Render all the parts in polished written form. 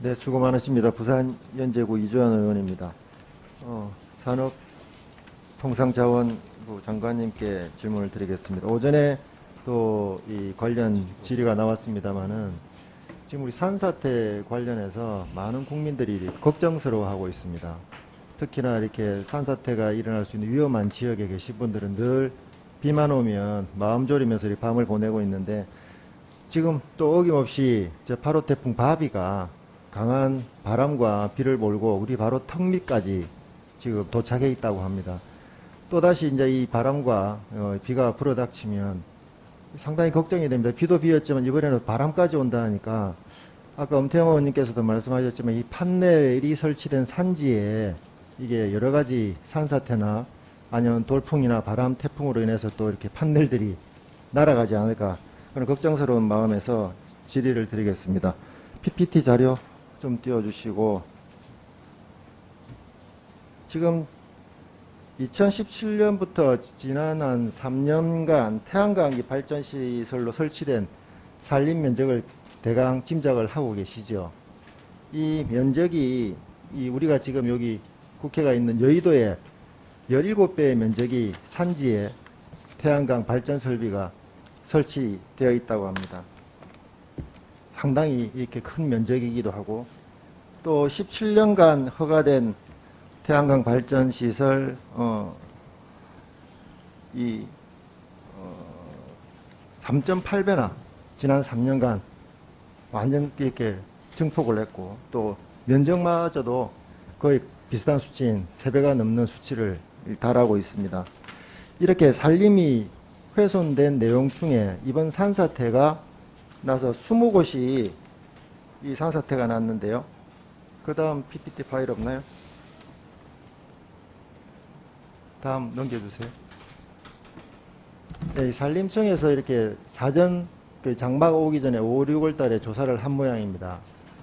네, 수고 많으십니다. 부산 연제구 이주환 의원입니다. 산업통상자원부 장관님께 질문을 드리겠습니다. 오전에 또 이 관련 질의가 나왔습니다마는 지금 우리 산사태 관련해서 많은 국민들이 걱정스러워하고 있습니다. 특히나 이렇게 산사태가 일어날 수 있는 위험한 지역에 계신 분들은 늘 비만 오면 마음 졸이면서 이 밤을 보내고 있는데 지금 또 어김없이 저 8호 태풍 바비가 강한 바람과 비를 몰고 우리 바로 턱 밑까지 지금 도착해 있다고 합니다. 또다시 이제 이 바람과 비가 불어닥치면 상당히 걱정이 됩니다. 비도 비였지만 이번에는 바람까지 온다니까 아까 엄태영 의원님께서도 말씀하셨지만 이 판넬이 설치된 산지에 이게 여러 가지 산사태나 아니면 돌풍이나 바람, 태풍으로 인해서 또 이렇게 판넬들이 날아가지 않을까 그런 걱정스러운 마음에서 질의를 드리겠습니다. PPT 자료 좀 띄워주시고 지금 2017년부터 지난 한 3년간 태양광이 발전시설로 설치된 산림 면적을 대강 짐작을 하고 계시죠. 이 면적이 우리가 지금 여기 국회가 있는 여의도에 17배의 면적이 산지에 태양광 발전 설비가 설치되어 있다고 합니다. 상당히 이렇게 큰 면적이기도 하고 또 17년간 허가된 태양광 발전 시설 3.8배나 지난 3년간 완전 이렇게 증폭을 했고 또 면적마저도 거의 비슷한 수치인 3배가 넘는 수치를 달하고 있습니다. 이렇게 산림이 훼손된 내용 중에 이번 산사태가 나서 20곳이 이 산사태가 났는데요. 그 다음 PPT 파일 없나요? 다음 넘겨주세요. 네, 산림청에서 이렇게 사전 그 장마가 오기 전에 5, 6월 달에 조사를 한 모양입니다.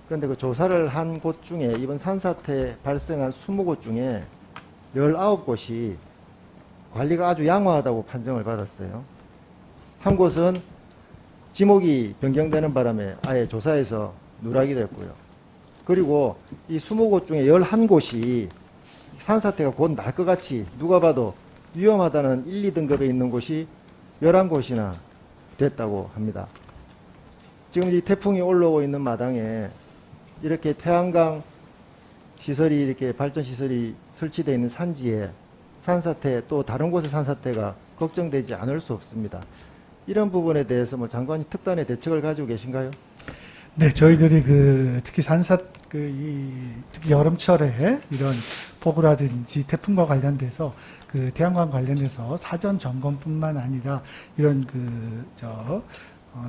그런데 그 조사를 한 곳 중에 이번 산사태 발생한 20곳 중에 19곳이 관리가 아주 양호하다고 판정을 받았어요. 한 곳은 지목이 변경되는 바람에 아예 조사에서 누락이 됐고요. 그리고 이 20곳 중에 11곳이 산사태가 곧 날 것 같이 누가 봐도 위험하다는 1, 2등급에 있는 곳이 11곳이나 됐다고 합니다. 지금 이 태풍이 올라오고 있는 마당에 이렇게 태양광 시설이 이렇게 발전 시설이 설치되어 있는 산지에 산사태 또 다른 곳의 산사태가 걱정되지 않을 수 없습니다. 이런 부분에 대해서 뭐 장관이 특단의 대책을 가지고 계신가요? 네, 저희들이 특히 특히 여름철에 이런 폭우라든지 태풍과 관련돼서 태양광 관련해서 사전 점검뿐만 아니라 이런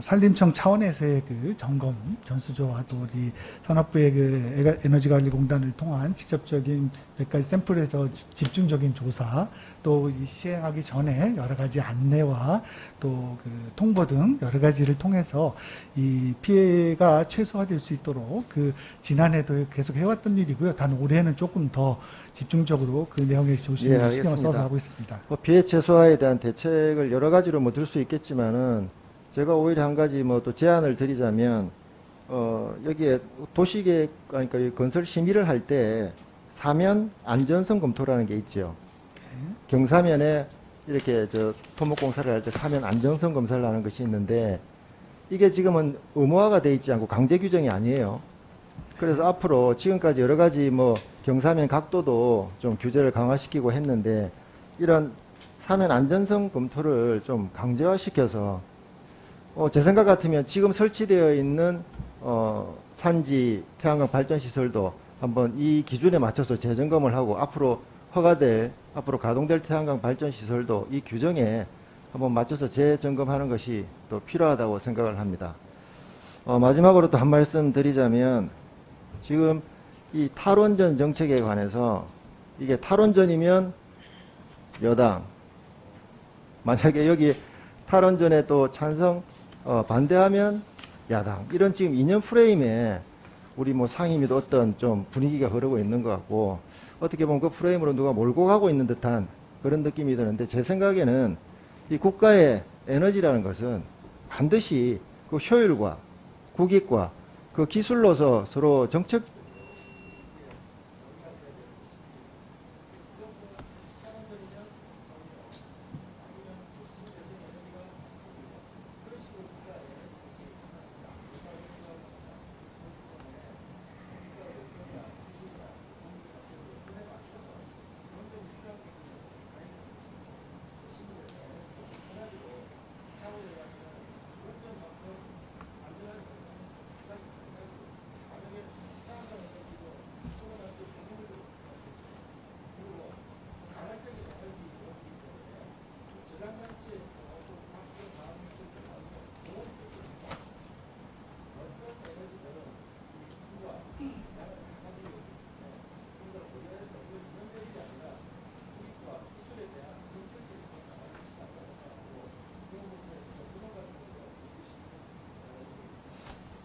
산림청 차원에서의 점검, 전수조와 또 우리 산업부의 에너지관리공단을 통한 직접적인 몇 가지 샘플에서 집중적인 조사, 또 시행하기 전에 여러 가지 안내와 또 통보 등 여러 가지를 통해서 이 피해가 최소화될 수 있도록 지난해도 계속 해왔던 일이고요. 단 올해는 조금 더 집중적으로 그 내용에 신경을 써서 하고 있습니다. 피해 최소화에 대한 대책을 여러 가지로 들 수 있겠지만은 제가 오히려 한 가지 또 제안을 드리자면 여기에 도시계획 그러니까 건설 심의를 할 때 사면 안전성 검토라는 게 있죠. 경사면에 이렇게 토목공사를 할 때 사면 안전성 검사를 하는 것이 있는데 이게 지금은 의무화가 돼 있지 않고 강제 규정이 아니에요. 그래서 앞으로 지금까지 여러 가지 경사면 각도도 좀 규제를 강화시키고 했는데 이런 사면 안전성 검토를 좀 강제화시켜서 제 생각 같으면 지금 설치되어 있는 산지 태양광 발전 시설도 한번 이 기준에 맞춰서 재점검을 하고 앞으로 가동될 태양광 발전 시설도 이 규정에 한번 맞춰서 재점검하는 것이 또 필요하다고 생각을 합니다. 마지막으로 또 한 말씀 드리자면 지금 이 탈원전 정책에 관해서 이게 탈원전이면 여당, 만약에 여기 탈원전에 또 반대하면 야당, 이런 지금 이념 프레임에 우리 상임위도 어떤 좀 분위기가 흐르고 있는 것 같고 어떻게 보면 그 프레임으로 누가 몰고 가고 있는 듯한 그런 느낌이 드는데 제 생각에는 이 국가의 에너지라는 것은 반드시 그 효율과 국익과 그 기술로서 서로 정책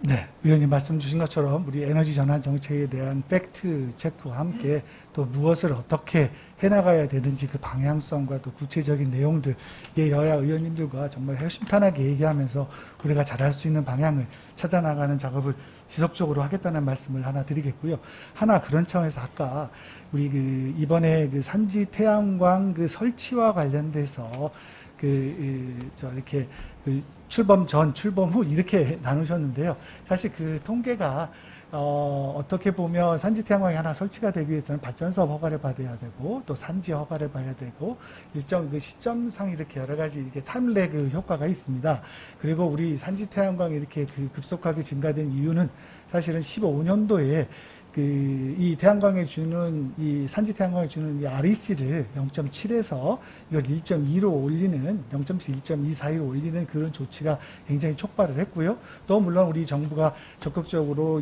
네, 위원님 말씀 주신 것처럼 우리 에너지 전환 정책에 대한 팩트 체크와 함께 또 무엇을 어떻게 해나가야 되는지 그 방향성과 또 구체적인 내용들, 이 여야 의원님들과 정말 허심탄회하게 얘기하면서 우리가 잘할 수 있는 방향을 찾아나가는 작업을 지속적으로 하겠다는 말씀을 하나 드리겠고요. 하나 그런 차원에서 아까 우리 그 이번에 그 산지 태양광 그 설치와 관련돼서 이렇게 출범 전, 출범 후 이렇게 나누셨는데요. 사실 그 통계가 어떻게 보면 산지 태양광이 하나 설치가 되기 위해서는 발전사업 허가를 받아야 되고 또 산지 허가를 봐야 되고 일정 그 시점상 이렇게 여러 가지 이렇게 타임래그 효과가 있습니다. 그리고 우리 산지 태양광이 이렇게 그 급속하게 증가된 이유는 사실은 15년도에 이 태양광에 주는 이 산지 태양광에 주는 이 REC를 0.7에서 이걸 1.2로 올리는 0.7, 1.2사이로 올리는 그런 조치가 굉장히 촉발을 했고요. 또 물론 우리 정부가 적극적으로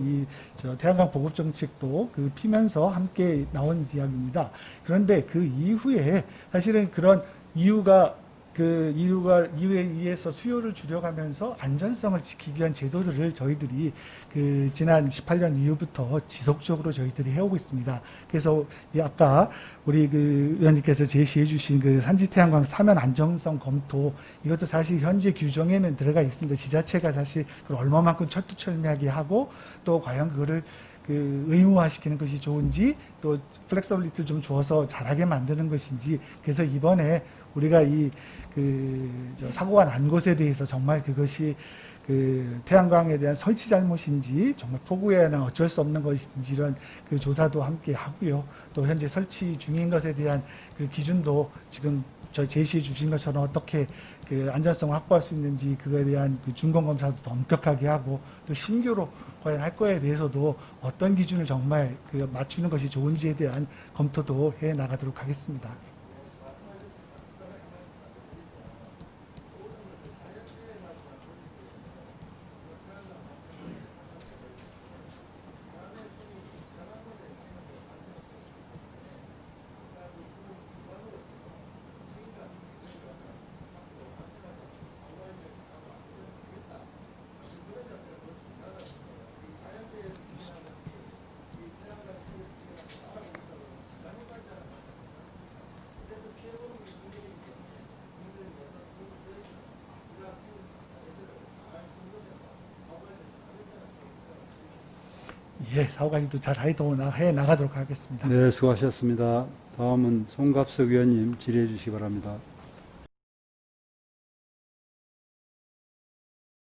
태양광 보급 정책도 피면서 함께 나온 이야기입니다. 그런데 그 이후에 사실은 그런 이유에 의해서 수요를 줄여가면서 안전성을 지키기 위한 제도들을 저희들이 지난 18년 이후부터 지속적으로 저희들이 해오고 있습니다. 그래서 아까 우리 의원님께서 제시해 주신 산지 태양광 사면 안정성 검토, 이것도 사실 현재 규정에는 들어가 있습니다. 지자체가 사실 그걸 얼마만큼 철두철미하게 하고 또 과연 그거를 의무화시키는 것이 좋은지 또 플렉서빌리티를 좀 주어서 잘하게 만드는 것인지, 그래서 이번에 우리가 사고가 난 곳에 대해서 정말 그것이 태양광에 대한 설치 잘못인지 정말 폭우에는 어쩔 수 없는 것인지 이런 조사도 함께 하고요. 또 현재 설치 중인 것에 대한 기준도 지금 저 제시해 주신 것처럼 어떻게 안전성을 확보할 수 있는지 그거에 대한 준공 검사도 더 엄격하게 하고 또 신규로 과연 할 거에 대해서도 어떤 기준을 정말 맞추는 것이 좋은지에 대한 검토도 해 나가도록 하겠습니다. 예, 사후관리도 잘 해 나가도록 하겠습니다. 네, 수고하셨습니다. 다음은 송갑석 의원님 질의해 주시기 바랍니다.